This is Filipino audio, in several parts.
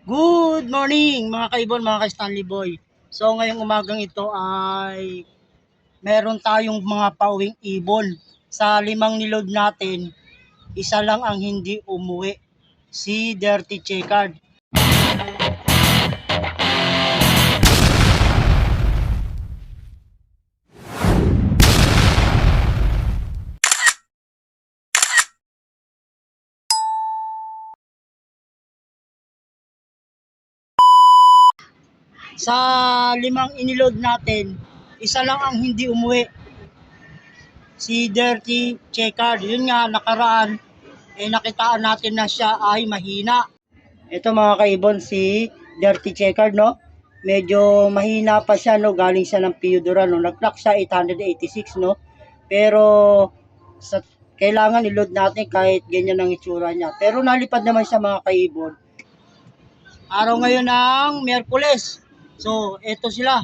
Good morning mga kaibon, mga ka-Stanley Boy. So ngayong umagang ito ay meron tayong mga pauwing ibon. Sa 5 nilod natin, isa lang ang hindi umuwi, si Dirty Checkered. Sa 5 inilod natin, isa lang ang hindi umuwi, si Dirty Checkered. Yun nga, nakaraan, nakitaan natin na siya ay mahina. Ito mga kaibon, si Dirty Checkered, no? Medyo mahina pa siya, no? Galing siya ng Piodora, no? Nag-clock siya 886, no? Pero sa kailangan i-load natin kahit ganyan ang itsura niya. Pero nalipad naman siya mga kaibon. Araw ngayon ng Miyerkules. So, eto sila.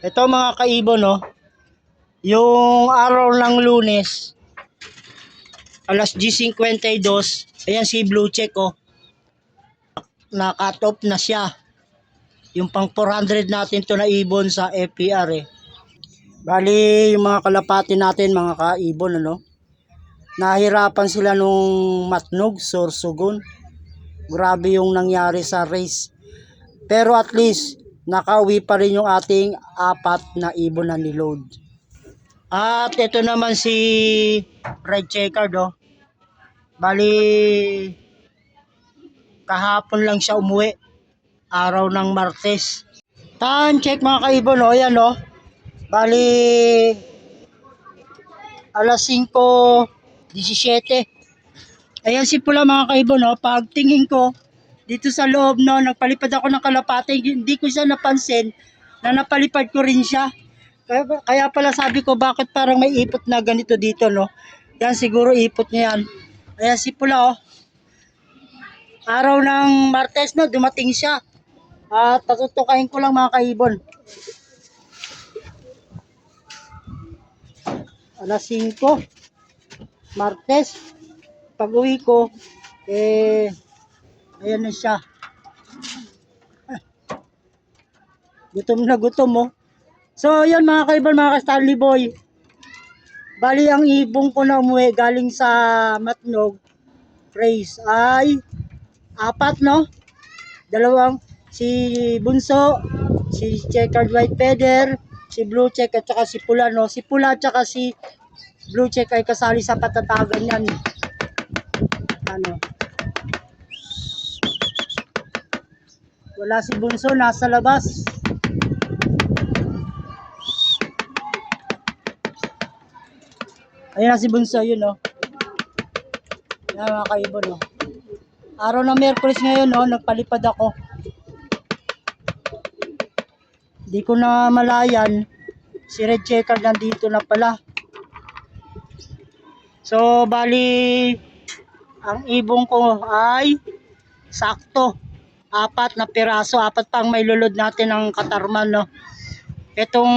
Ito mga kaibon, no? Yung araw ng Lunes, alas 10:52, ayan si Blue Check, oh. Na-cut off na siya. Yung pang 400 natin to na ibon sa FPR, eh. Bali, yung mga kalapati natin, mga kaibon, ano? Nahirapan sila nung matnog, sorsogon. Grabe yung nangyari sa race. Pero at least, nakauwi pa rin yung ating 4 na ibon na niload. At ito naman si Red Checkered, oh. Bali, kahapon lang siya umuwi. Araw ng Martes. Time check mga kaibon, oh. Ayan, oh. Bali, alas 5:17. Ayan si Pula mga kaibon, no? Pag tingin ko dito sa loob, no, nagpalipad ako ng kalapate, hindi ko siya napansin na napalipad ko rin siya. Kaya pala sabi ko bakit parang may ipot na ganito dito, no? Yan siguro ipot niya yan. Ayan si Pula, oh. Araw ng Martes, no, dumating siya. At tatutukain ko lang mga kaibon. Alas 5, Martes. Pag uwi ko, ayan na siya. Gutom na gutom, oh. So, yan mga kaibon, mga ka-Stanley Boy. Bali, ang ibong ko na umuwi galing sa Matnog Race ay 4, no? Dalawang, si Bunso, si Checkered White Feather, si Blue Check at saka si Pula, no? Si Pula at saka si Blue Check ay kasali sa patatagan yan. Ano? Wala si Bunso, nasa labas. Ayan na si Bunso, yun, no? Yan mga kaibon, no? Araw ng Miyerkules ngayon, no? Nagpalipad ako. Di ko na malayan, si Red Checkered nandito na pala. So, bali, ang ibong ko ay sakto. 4 na piraso, 4 pang may lulod natin ng katarman, no? Itong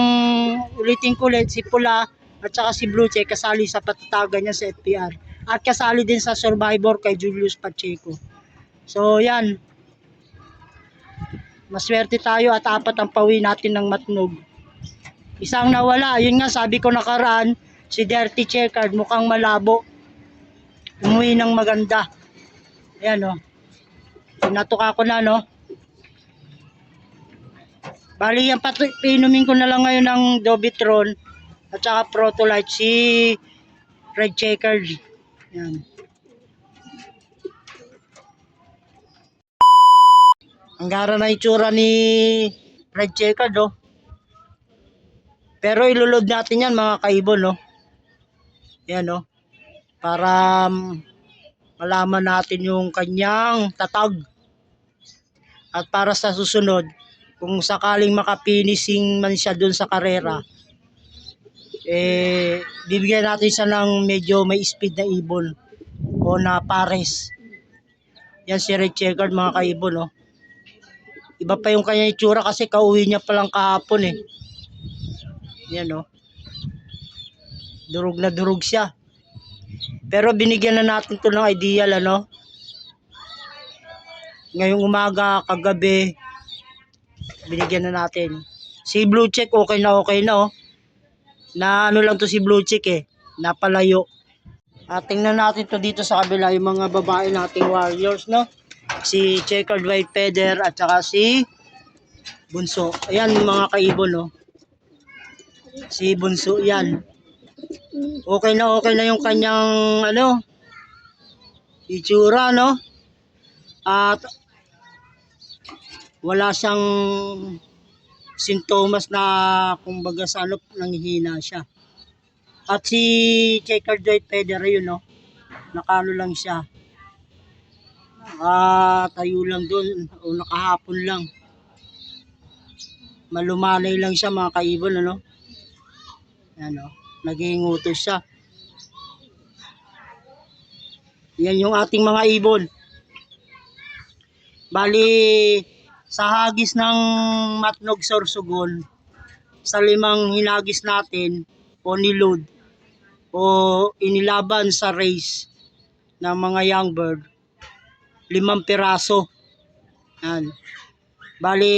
ulitin ko ulit, si Pula at saka si Blue Check kasali sa patatagan niya sa FPR. At kasali din sa Survivor kay Julius Pacheco. So, yan. Maswerte tayo at 4 ang pauwi natin ng Matnog. Isang nawala, yun nga sabi ko nakaraan, si Dirty Checkered mukhang malabo. Umuwi ng maganda. Ayan, oh. Pinatuka ko na, no? Bali, yan pinumin ko na lang ngayon ng Dobitron at saka Protolite si Red Checkered. Yan. Ang gara na itsura ni Red Checkered, oh. Pero ilulod natin yan mga kaibon, no? Yan, no? Para malaman natin yung kanyang tatag. At para sa susunod, kung sakaling makapinising man siya dun sa karera, bibigyan natin siya ng medyo may speed na ibon o na pares. Yan si Red Checkered mga kaibon, no? Iba pa yung kanya itsura kasi kauwi niya palang kahapon, eh. Yan, no? Durog na durog siya. Pero binigyan na natin to ng ideal, ano? ngayong umaga, kagabi, binigyan na natin. Si Blue Check okay na oh. Na ano lang to si Blue Check napalayo. At tingnan natin to dito sa kabila yung mga babae nating warriors, no? Si Checkered White Feather at saka si Bunso. Ayan mga kaibon, no? Si Bunso yan. Okay na yung kanyang ano, itsura, no? At wala siyang sintomas na kumbaga sa ano, nanghihina siya. At si Checkered White Feather yun, no? Nakano lang siya. Tayo lang doon o nakahapon lang. Malumanay lang siya mga kaibon, ano? Ano, naging utos siya. Yan yung ating mga ibon. Bali, sa hagis ng Matnog Sorsogon, sa 5 hinagis natin o niload o inilaban sa race ng mga young bird, 5 piraso. Yan. Bali,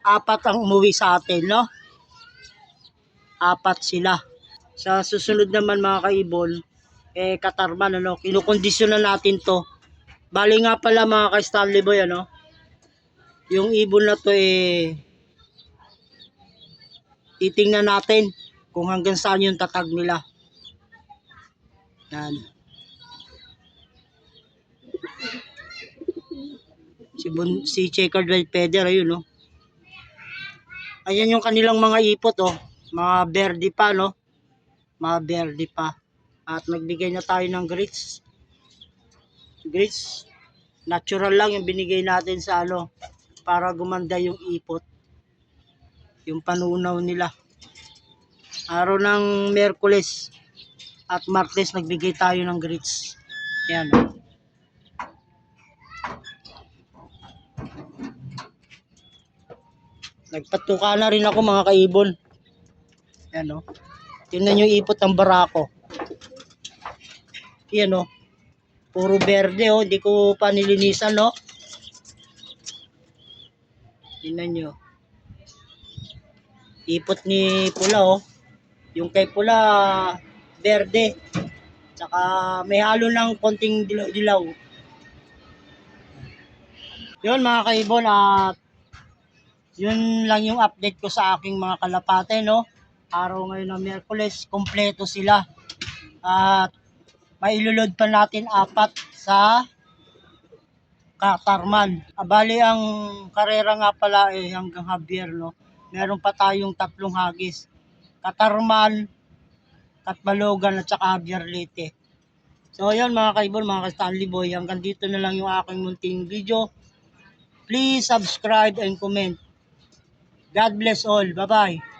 4 ang umuwi sa atin, no? 4 sila. Sa susunod naman mga kaibon, katarman, ano, kinukondisyon na natin to. Bali nga pala mga ka-Stanley Boy, ano, yung ibon na to titingnan natin kung hanggang saan yung tatag nila. Yan. Si Checkered White Feather, ayun, no. Ayan yung kanilang mga ipot, oh. Mga berde pa, no. Mga berde pa. At nagbigay na tayo ng grits. Grits. Natural lang yung binigay natin sa ano, para gumanda yung ipot. Yung panunaw nila. Araw ng Miyerkules at Martes nagbigay tayo ng grits. Yan. Nagpatuka na rin ako mga kaibon. Yan, oh. Tingnan yung ipot ng barako. Yan, oh. Puro berde, oh. Hindi ko pa nilinisan, no. Tingnan nyo. Ipot ni Pula, oh. Yung kay Pula, berde. Tsaka may halo ng konting dilaw-dilaw. Yun mga kaibon, at yun lang yung update ko sa aking mga kalapate, no. Araw ngayon ng Miyerkules, kompleto sila. At mailulod pa natin 4 sa Katarman. Bali ang karera nga pala hanggang Javier, no. Meron pa tayong 3 hagis. Katarman, Katbalogan at saka Javier Leyte. So yun mga kaibon, mga ka-Stanley Boy, hanggang dito na lang yung aking munting video. Please subscribe and comment. God bless all. Bye-bye.